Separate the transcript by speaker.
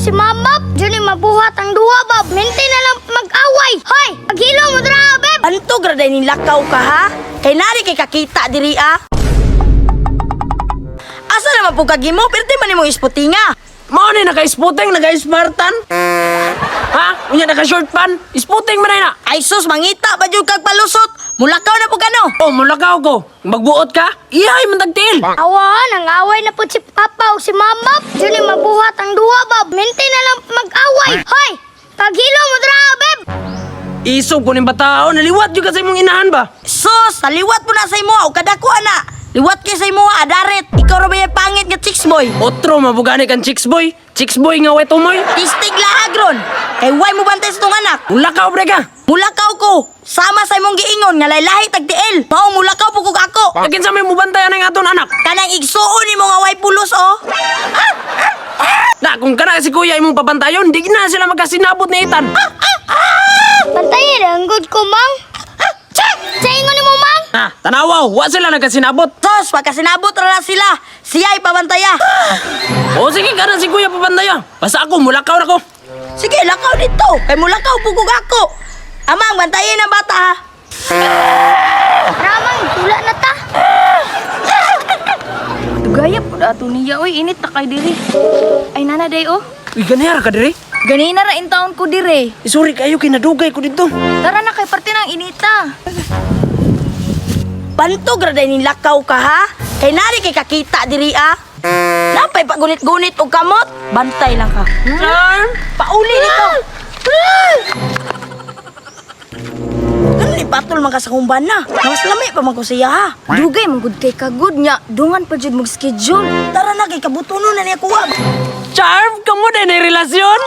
Speaker 1: si Mama. Diyan mabuhat ang duwa, Bob. Minti na lang mag-away. Hoy, paghilo mo dra, Beb.
Speaker 2: Anto graday ni lakaw ka ha? Kay nari kay kakita diri ah. Asa naman po kagimo? Perti man nimo isputinga.
Speaker 3: Mao ni naka-spotting, naka-spartan. Ha? Unya naka-short pan. Spotting man na.
Speaker 2: Ay sus, mangita ba jud kag palusot? Mulakaw na po kano.
Speaker 3: Oh, mulakaw ko. Magbuot ka? Ihay man tagtiil.
Speaker 1: Awan, ang away na po si Papa o si Mama. Diyan mabuhat ang duwa, Bob. Minti na lang mag-away. Hoy, paghilo mo dra, Beb.
Speaker 3: Isog ko ning batao. Naliwat yung kasi mong inahan ba?
Speaker 2: Sus, taliwat po na sa imo o kadako ana. Liwat kay sa imo adaret. Ikaw ra ba yung pangit nga chicks boy?
Speaker 3: Otro mabugani kan chicks boy. Chicks boy nga weto moy.
Speaker 2: Tistig lahagron. Kay way mo bantay sa tong anak.
Speaker 3: Mulakaw bre ka.
Speaker 2: Mulakaw ko. Sama sa imong giingon nga lahi tagtiil. Mao mulakaw po kog ako.
Speaker 3: Akin sa may mubantayan ng aton anak.
Speaker 2: Kanang igsuon nimo nga way pulos oh.
Speaker 3: Na, kung kana si kuya imong pabantayon, di na sila magkasinabot ni Ethan.
Speaker 1: Pantayin, ang good ko, Mang. Check! Saingon ni mo, Mang.
Speaker 3: Ha, tanawaw, wa sila nagkasinabot.
Speaker 2: Sos, pagkasinabot ra na sila. Siya'y pabantaya.
Speaker 3: O sige, kana si kuya pabantaya. Basta ako, mulakaw na ko.
Speaker 2: Sige, lakaw dito. Kay mulakaw pugog ako. Amang, bantayin ang bata ha.
Speaker 1: Ramang, tula na ta.
Speaker 4: Gaya po ato niya, oy, init na kay diri. Ay, nana day, oh.
Speaker 3: Uy, ganera ka dire.
Speaker 4: Ganina ra in taon ko dire.
Speaker 3: Sorry kayo, kinadugay ko dito.
Speaker 4: Tara na kay parte ng inita.
Speaker 2: Bantog raday ni lakaw ka ha. Kay nari kay kakita diri ah. Napay pagunit-gunit og kamot. Bantay lang ka.
Speaker 3: Charm!
Speaker 2: Pauli nito. Ano ni patol man ka sa kumban na? Mas lami pa man ko siya ha.
Speaker 4: Dugay manggod kay kagud nya. Dungan pa jud mag schedule.
Speaker 2: Tara na kay kabutunon na niya kuha.
Speaker 3: Charm, kamu din relasyon?